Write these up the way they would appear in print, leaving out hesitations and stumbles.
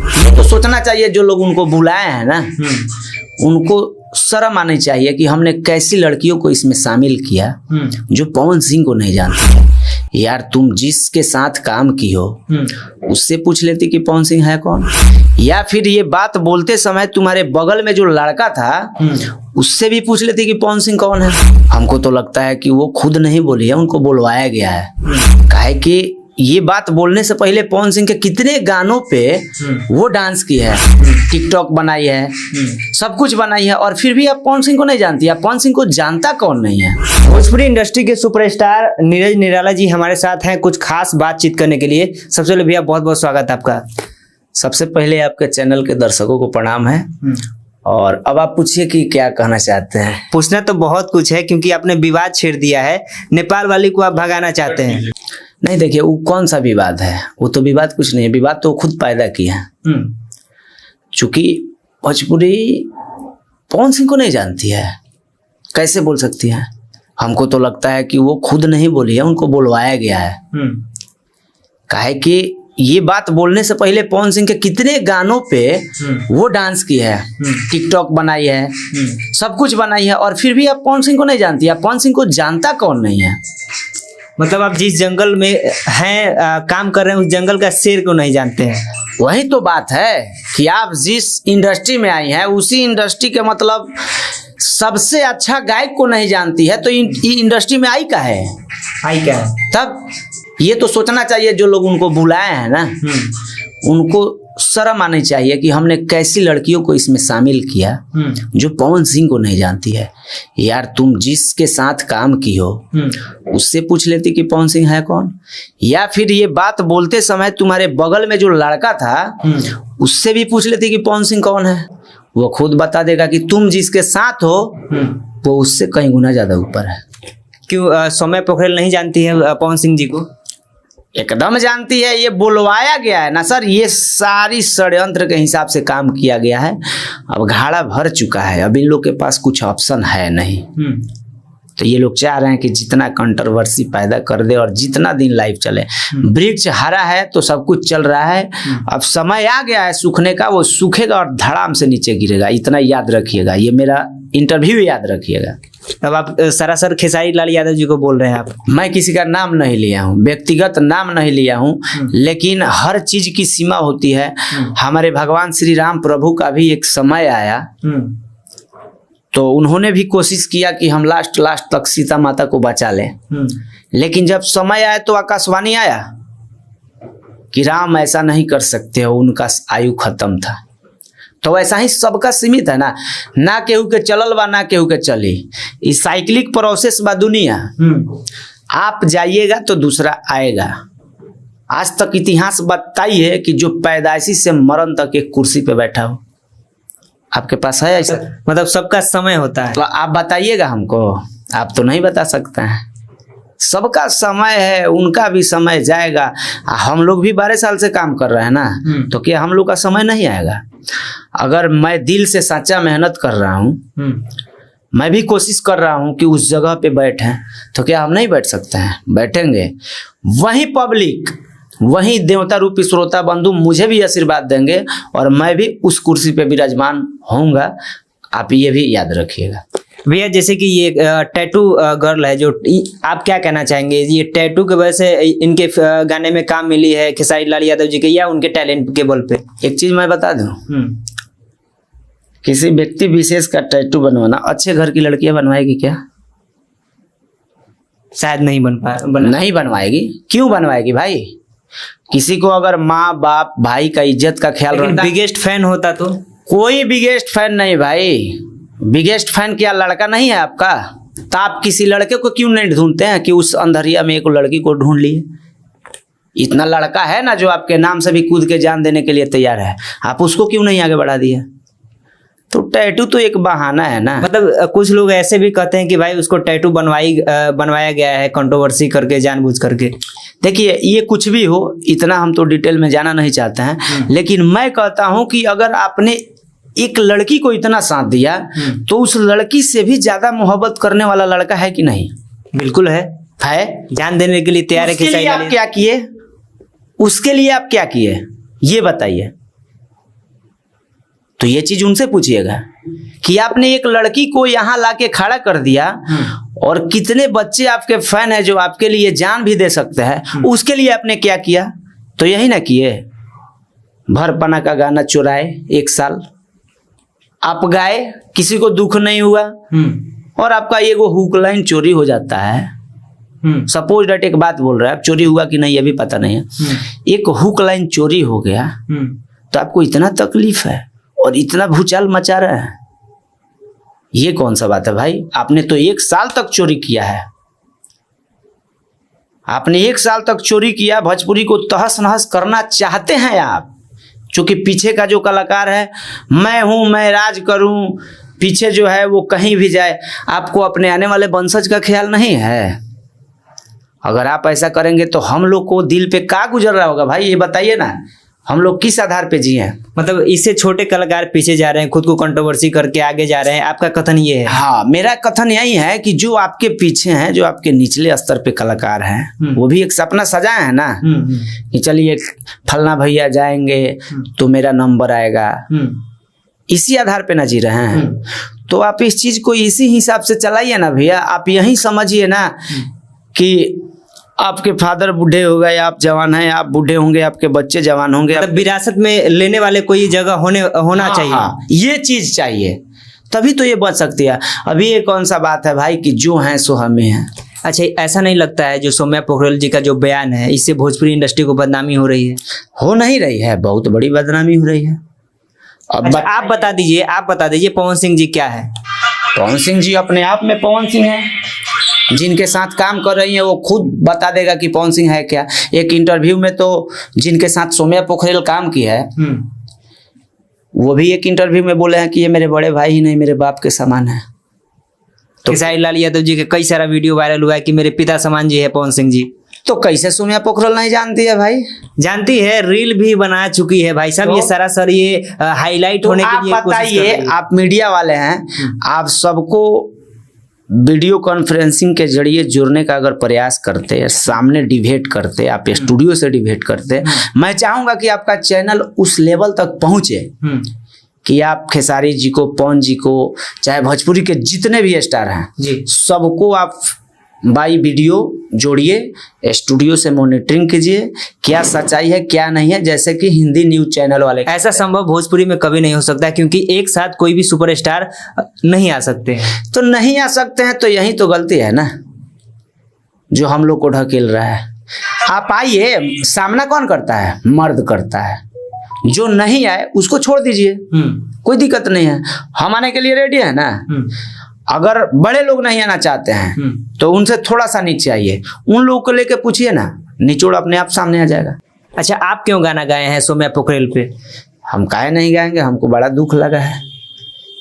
ये तो सोचना चाहिए जो लोग उनको बुलाए हैं ना, उनको शर्म आनी चाहिए कि हमने कैसी लड़कियों को इसमें शामिल किया जो पवन सिंह को नहीं जानती। यार तुम जिसके साथ काम की हो उससे पूछ लेती कि पवन सिंह है कौन, या फिर ये बात बोलते समय तुम्हारे बगल में जो लड़का था उससे भी पूछ लेती कि पवन सिंह कौन है। हमको तो लगता है कि वो खुद नहीं बोली है, उनको बुलवाया गया है। काहे कि ये बात बोलने से पहले पवन सिंह के कितने गानों पे वो डांस की है, टिकटॉक बनाई है, सब कुछ बनाई है, और फिर भी आप पवन सिंह को नहीं जानती। आप पवन सिंह को जानता कौन नहीं है। भोजपुरी इंडस्ट्री के सुपरस्टार नीरज निराला जी हमारे साथ हैं कुछ खास बातचीत करने के लिए। सबसे पहले भैया बहुत बहुत स्वागत है आपका। सबसे पहले आपके चैनल के दर्शकों को प्रणाम है, और अब आप पूछिए कि क्या कहना चाहते हैं। पूछना तो बहुत कुछ है क्योंकि आपने विवाद छेड़ दिया है, नेपाल वाली को आप भगाना चाहते हैं। नहीं देखिए, वो कौन सा विवाद है, वो तो विवाद कुछ नहीं है, विवाद तो खुद पैदा किया है। चूंकि भोजपुरी पवन सिंह को नहीं जानती है, कैसे बोल सकती है। हमको तो लगता है कि वो खुद नहीं बोली है, उनको बुलवाया गया है। काहे कि ये बात बोलने से पहले पवन सिंह के कितने गानों पे वो डांस की है, टिकटॉक बनाई है, सब कुछ बनाई है, और फिर भी आप पवन सिंह को नहीं जानती। आप पवन सिंह को जानता कौन नहीं है। मतलब आप जिस जंगल में हैं काम कर रहे हैं उस जंगल का शेर को नहीं जानते हैं। वही तो बात है कि आप जिस इंडस्ट्री में आई हैं उसी इंडस्ट्री के मतलब सबसे अच्छा गायक को नहीं जानती है, तो इंडस्ट्री में आई क्या है। तब ये तो सोचना चाहिए जो लोग उनको बुलाए हैं ना, उनको शर्म आनी चाहिए कि हमने कैसी लड़कियों को इसमें शामिल किया जो पवन सिंह को नहीं जानती है। यार तुम जिसके साथ काम की हो उससे पूछ लेती कि पवन सिंह है कौन, या फिर ये बात बोलते समय तुम्हारे बगल में जो लड़का था उससे भी पूछ लेती कि पवन सिंह कौन है। वो खुद बता देगा कि तुम जिसके साथ हो वो उससे कहीं गुना ज्यादा ऊपर है। क्यों सौम्या पोखरेल नहीं जानती है पवन सिंह जी को? एकदम जानती है, ये बुलवाया गया है ना सर। ये सारी षड्यंत्र के हिसाब से काम किया गया है। अब घाड़ा भर चुका है, अब इन लोग के पास कुछ ऑप्शन है नहीं। तो ये लोग चाह रहे हैं कि जितना कंट्रोवर्सी पैदा कर दे और जितना दिन लाइव चले। वृक्ष हरा है तो सब कुछ चल रहा है, अब समय आ गया है सूखने का, वो सूखेगा और धड़ाम से नीचे गिरेगा। इतना याद रखिएगा, ये मेरा इंटरव्यू याद रखिएगा। अब आप सरासर खेसारी लाल यादव जी को बोल रहे हैं आप? मैं किसी का नाम नहीं लिया हूँ, व्यक्तिगत नाम नहीं लिया हूँ, लेकिन हर चीज की सीमा होती है। हमारे भगवान श्री राम प्रभु का भी एक समय आया तो उन्होंने भी कोशिश किया कि हम लास्ट तक सीता माता को बचा लें, लेकिन जब समय आया तो आकाशवाणी आया कि राम ऐसा नहीं कर सकते हो, उनका आयु खत्म था। तो ऐसा ही सबका सीमित है ना केहू के चलल बा ना केहू के चली। इस साइक्लिक प्रोसेस बा दुनिया, आप जाइएगा तो दूसरा आएगा। आज तक इतिहास बताई है कि जो पैदाइशी से मरण तक एक कुर्सी पे बैठा हो, आपके पास है ऐसा? मतलब सबका समय होता है। तो आप बताइएगा हमको, आप तो नहीं बता सकते हैं। सबका समय है, उनका भी समय जाएगा। हम लोग भी 12 साल से काम कर रहे हैं ना, तो क्या हम लोग का समय नहीं आएगा? अगर मैं दिल से सच्चा मेहनत कर रहा हूँ, मैं भी कोशिश कर रहा हूँ कि उस जगह पे बैठें, तो क्या हम नहीं बैठ सकते हैं? बैठेंगे। वही पब्लिक, वही देवता रूपी श्रोता बंधु मुझे भी आशीर्वाद देंगे और मैं भी उस कुर्सी पे विराजमान होऊंगा। आप ये भी याद रखिएगा। भैया जैसे कि ये टैटू गर्ल है, जो आप क्या कहना चाहेंगे? ये टैटू की वजह से इनके गाने में काम मिली है खेसारी लाल यादव जी के, या उनके टैलेंट के बल पे? एक चीज मैं बता दूं, किसी व्यक्ति विशेष का टैटू बनवाना अच्छे घर की लड़कियां बनवाएगी क्या? शायद नहीं नहीं बनवाएगी। क्यों बनवाएगी भाई? किसी को अगर माँ बाप भाई का इज्जत का ख्याल रखता, बिगेस्ट फैन होता तो? कोई बिगेस्ट फैन नहीं भाई। बिगेस्ट फैन क्या लड़का नहीं है आपका? तो आप किसी लड़के को क्यों नहीं ढूंढते हैं कि उस अंधरिया में एक लड़की को ढूंढ लिए? इतना लड़का है ना जो आपके नाम से भी कूद के जान देने के लिए तैयार है, आप उसको क्यों नहीं आगे बढ़ा दिया? तो टैटू तो एक बहाना है ना। मतलब कुछ लोग ऐसे भी कहते हैं कि भाई उसको टैटू बनवाया गया है कंट्रोवर्सी करके, जानबूझ करके। देखिए ये कुछ भी हो, इतना हम तो डिटेल में जाना नहीं चाहते हैं, लेकिन मैं कहता हूं कि अगर आपने एक लड़की को इतना साथ दिया तो उस लड़की से भी ज्यादा मोहब्बत करने वाला लड़का है कि नहीं? बिल्कुल है, जान देने के लिए तैयार है। आप क्या किए? उसके लिए आप क्या किए ये बताइए। तो ये चीज उनसे पूछिएगा कि आपने एक लड़की को यहाँ लाके खड़ा कर दिया और कितने बच्चे आपके फैन है जो आपके लिए जान भी दे सकते हैं, उसके लिए आपने क्या किया? तो यही ना किए, भरपना का गाना चुराए 1 साल आप गाए, किसी को दुख नहीं हुआ, और आपका ये वो हुक लाइन चोरी हो जाता है। सपोज डेट एक बात बोल रहा है, अब चोरी हुआ कि नहीं ये भी पता नहीं है, एक हुक लाइन चोरी हो गया तो आपको इतना तकलीफ है और इतना भूचाल मचा रहा है, ये कौन सा बात है भाई? आपने तो 1 साल तक चोरी किया है, आपने 1 साल तक चोरी किया, भोजपुरी को तहस नहस करना चाहते हैं आप, क्योंकि पीछे का जो कलाकार है मैं हूं, मैं राज करूं, पीछे जो है वो कहीं भी जाए, आपको अपने आने वाले वंशज का ख्याल नहीं है। अगर आप ऐसा करेंगे तो हम लोग को दिल पे क्या गुजर रहा होगा भाई, ये बताइए ना, हम लोग किस आधार पे जिए? मतलब इससे छोटे कलाकार पीछे जा रहे हैं, खुद को कंट्रोवर्सी करके आगे जा रहे हैं, आपका कथन ये है? हाँ, मेरा कथन यही है कि जो आपके पीछे हैं, जो आपके निचले स्तर पे कलाकार हैं, वो भी एक सपना सजाए हैं ना कि चलिए फलना भैया जाएंगे तो मेरा नंबर आएगा, इसी आधार पे ना जी रहे हैं। तो आप इस चीज को इसी हिसाब से चलाइए ना भैया। आप यही समझिए ना कि आपके फादर बूढ़े हो गए, आप जवान हैं, आप बूढ़े होंगे, आपके बच्चे जवान होंगे, मतलब विरासत में लेने वाले कोई जगह होना चाहिए। हाँ, ये चीज चाहिए, तभी तो ये बच सकती है। अभी ये कौन सा बात है भाई कि जो है सो हमें है। अच्छा, ऐसा नहीं लगता है जो सौम्या पोखरेल जी का जो बयान है, इससे भोजपुरी इंडस्ट्री को बदनामी हो रही है? हो नहीं रही है, बहुत बड़ी बदनामी हो रही है। अब अच्छा, आप बता दीजिए पवन सिंह जी क्या है? पवन सिंह जी अपने आप में पवन सिंह है, जिनके साथ काम कर रही है वो खुद बता देगा कि पवन सिंह है क्या। एक इंटरव्यू में तो जिनके साथ सौम्या पोखरेल काम की है वो भी एक इंटरव्यू में बोले हैं कि ये मेरे बड़े भाई ही नहीं, मेरे बाप के समान है। तो खेसारी लाल यादव जी के कई सारा वीडियो वायरल हुआ है कि मेरे पिता समान जी है पवन सिंह जी। तो कैसे सौम्या पोखरेल नहीं जानती है भाई? जानती है, रील भी बना चुकी है भाई साहब। तो, ये सरासर ये हाईलाइट होने के लिए बताइए, आप मीडिया वाले हैं, आप सबको वीडियो कॉन्फ्रेंसिंग के जरिए जुड़ने का अगर प्रयास करते, सामने डिबेट करते, आप स्टूडियो से डिबेट करते, मैं चाहूंगा कि आपका चैनल उस लेवल तक पहुंचे कि आप खेसारी जी को, पवन जी को, चाहे भोजपुरी के जितने भी स्टार हैं सबको आप बाई वीडियो जोड़िए, स्टूडियो से मॉनिटरिंग कीजिए, क्या सच्चाई है क्या नहीं है, जैसे कि हिंदी न्यूज चैनल वाले। ऐसा संभव भोजपुरी में कभी नहीं हो सकता, क्योंकि एक साथ कोई भी सुपरस्टार नहीं आ सकते हैं। तो नहीं आ सकते हैं तो यही तो गलती है ना जो हम लोग को ढकेल रहा है। आप आइए, सामना कौन करता है? मर्द करता है। जो नहीं आए उसको छोड़ दीजिए, कोई दिक्कत नहीं है, हम आने के लिए रेडी है ना। अगर बड़े लोग नहीं आना चाहते हैं तो उनसे थोड़ा सा नीचे आइए, उन लोगों को लेके पूछिए ना, निचोड़ अपने आप सामने आ जाएगा। अच्छा, आप क्यों गाना गाए हैं सौम्या पोखरेल पे? हम काहे नहीं गाएंगे, हमको बड़ा दुख लगा है।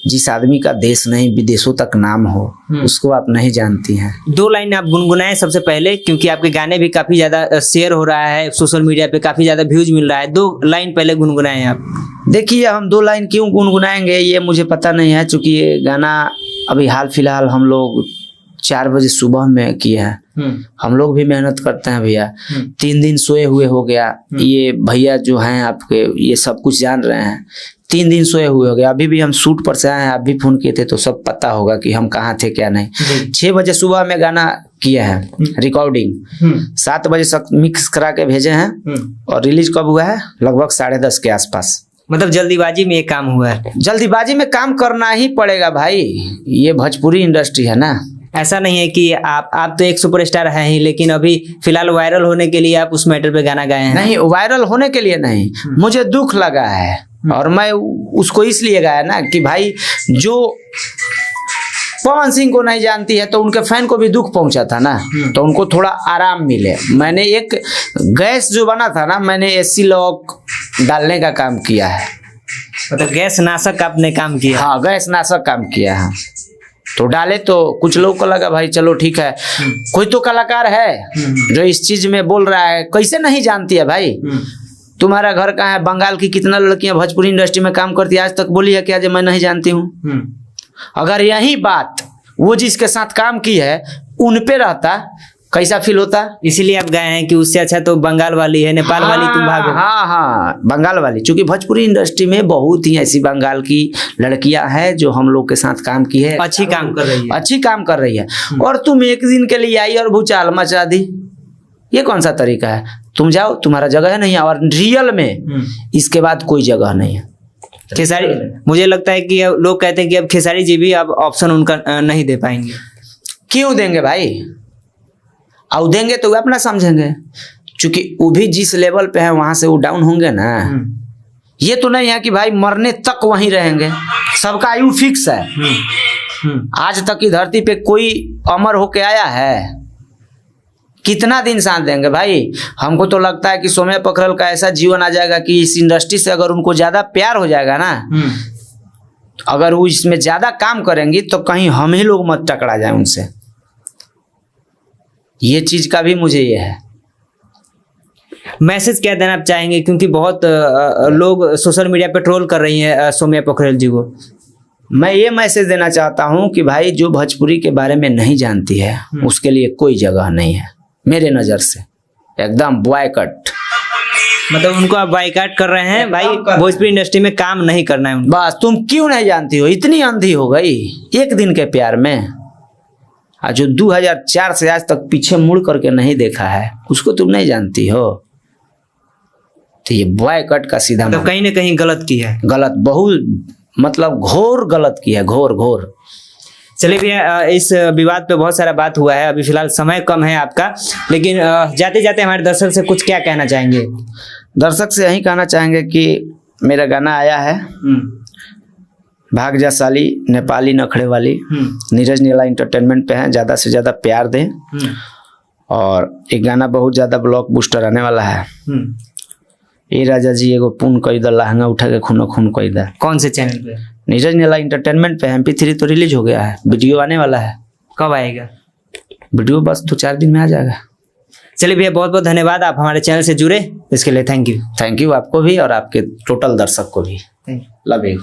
जिस आदमी का देश नहीं विदेशों तक नाम हो उसको आप नहीं जानती हैं। 2 लाइन आप गुनगुनाएं सबसे पहले, क्योंकि आपके गाने भी काफी ज्यादा शेयर हो रहा है, सोशल मीडिया पे काफी ज्यादा व्यूज मिल रहा है। 2 लाइन पहले गुनगुनाएं आप। देखिए, हम 2 लाइन क्यों गुनगुनाएंगे ये मुझे पता नहीं है, क्योंकि ये गाना अभी हाल फिलहाल हम लोग 4 बजे सुबह में किए हैं। हम लोग भी मेहनत करते हैं भैया, 3 दिन सोए हुए हो गया। ये भैया जो हैं आपके, ये सब कुछ जान रहे हैं, 3 दिन सोए हुए हो गया। अभी भी हम शूट पर से आए हैं, आप भी फोन किए थे तो सब पता होगा कि हम कहाँ थे क्या नहीं। 6 बजे सुबह में गाना किए हैं रिकॉर्डिंग, 7 बजे तक मिक्स करा के भेजे हैं और रिलीज कब हुआ है? लगभग 10:30 के आसपास। मतलब जल्दीबाजी में ये काम हुआ है? जल्दीबाजी में काम करना ही पड़ेगा भाई, ये भोजपुरी इंडस्ट्री है ना। ऐसा नहीं है कि आप तो एक सुपरस्टार हैं ही, लेकिन अभी फिलहाल वायरल होने के लिए आप उस मैटर पे गाना गाए हैं? नहीं, वायरल होने के लिए नहीं, मुझे दुख लगा है और मैं उसको इसलिए गाया ना कि भाई जो पवन सिंह को नहीं जानती है तो उनके फैन को भी दुख पहुंचा था ना, तो उनको थोड़ा आराम मिले। मैंने एक गैस जो बना था ना, मैंने एसी लॉक डालने का काम किया है। मतलब गैस नाशक आपने काम किया? हाँ, गैस नाशक काम किया है। तो डाले तो कुछ लोगों को लगा भाई चलो ठीक है, कोई तो कलाकार है जो इस चीज में बोल रहा है। कैसे नहीं जानती है भाई? तुम्हारा घर कहाँ है? बंगाल की कितना लड़कियां भोजपुरी इंडस्ट्री में काम करती है, आज तक बोली है क्या जो मैं नहीं जानती हूँ? अगर यही बात वो जिसके साथ काम की है उन पे रहता, कैसा फील होता? इसीलिए आप गए हैं कि उससे अच्छा तो बंगाल वाली है, नेपाल वाली, तुम भागो। हाँ हाँ, बंगाल वाली, क्योंकि भोजपुरी इंडस्ट्री में बहुत ही ऐसी बंगाल की लड़कियां हैं जो हम लोग के साथ काम की है, अच्छी काम कर रही है। अच्छी काम कर रही है। और तुम एक दिन के लिए आई और भूचाल मचा दी, ये कौन सा तरीका है? तुम जाओ, तुम्हारा जगह है नहीं, और रियल में इसके बाद कोई जगह नहीं है। खेसारी, मुझे लगता है कि अब लोग कहते हैं कि अब खेसारी जी भी अब ऑप्शन उनका नहीं दे पाएंगे। क्यों देंगे भाई? और देंगे तो वे अपना समझेंगे, क्योंकि वो भी जिस लेवल पे है वहां से वो डाउन होंगे ना। ये तो नहीं है कि भाई मरने तक वहीं रहेंगे, सबका आयु फिक्स है। आज तक की धरती पे कोई अमर होके आया है? कितना दिन साथ देंगे भाई? हमको तो लगता है कि सौम्या पोखरल का ऐसा जीवन आ जाएगा कि इस इंडस्ट्री से अगर उनको ज्यादा प्यार हो जाएगा ना, अगर वो इसमें ज्यादा काम करेंगी तो कहीं हम ही लोग मत टकरा जाए उनसे। ये चीज का भी मुझे ये है। मैसेज क्या देना आप चाहेंगे, क्योंकि बहुत लोग सोशल मीडिया पे ट्रोल कर रही हैं सौम्या पोखरल जी को? मैं ये मैसेज देना चाहता हूँ कि भाई जो भोजपुरी के बारे में नहीं जानती है उसके लिए कोई जगह नहीं है मेरे नज़र से, एकदम बॉयकट। मतलब उनको आप बाइकाट कर रहे हैं भाई, भोजपुरी इंडस्ट्री में काम नहीं करना है उनको। बस तुम क्यों नहीं जानती हो? इतनी अंधी हो गई एक दिन के प्यार में। जो 2004 से आज तक पीछे मुड़ करके नहीं देखा है उसको तुम नहीं जानती हो? तो ये बॉयकट का सीधा मतलब कहीं ना कहीं गलत की है। गलत, बहुत, मतलब घोर गलत की है, घोर घोर। चलिए भैया, इस विवाद पे बहुत सारा बात हुआ है, अभी फिलहाल समय कम है आपका, लेकिन जाते जाते हमारे दर्शक से कुछ क्या कहना चाहेंगे? दर्शक से यही कहना चाहेंगे कि मेरा गाना आया है, भाग जा साली, नेपाली नखड़े वाली, नीरज नीला एंटरटेनमेंट पे है, ज़्यादा से ज़्यादा प्यार दें। और एक गाना बहुत ज़्यादा ब्लॉक बूस्टर आने वाला है, ए राजा जी एगो पुन कई द लहंगा उठा के खूनो खून कई द। कौन से चैनल पे? नीरज नीला एंटरटेनमेंट पे। MP3 तो रिलीज हो गया है, वीडियो आने वाला है। कब आएगा वीडियो? बस 2-4 दिन में आ जाएगा। चलिए भैया, बहुत बहुत धन्यवाद, आप हमारे चैनल से जुड़े इसके लिए। Thank you. थैंक यू आपको भी और आपके टोटल दर्शक को भी। Love you.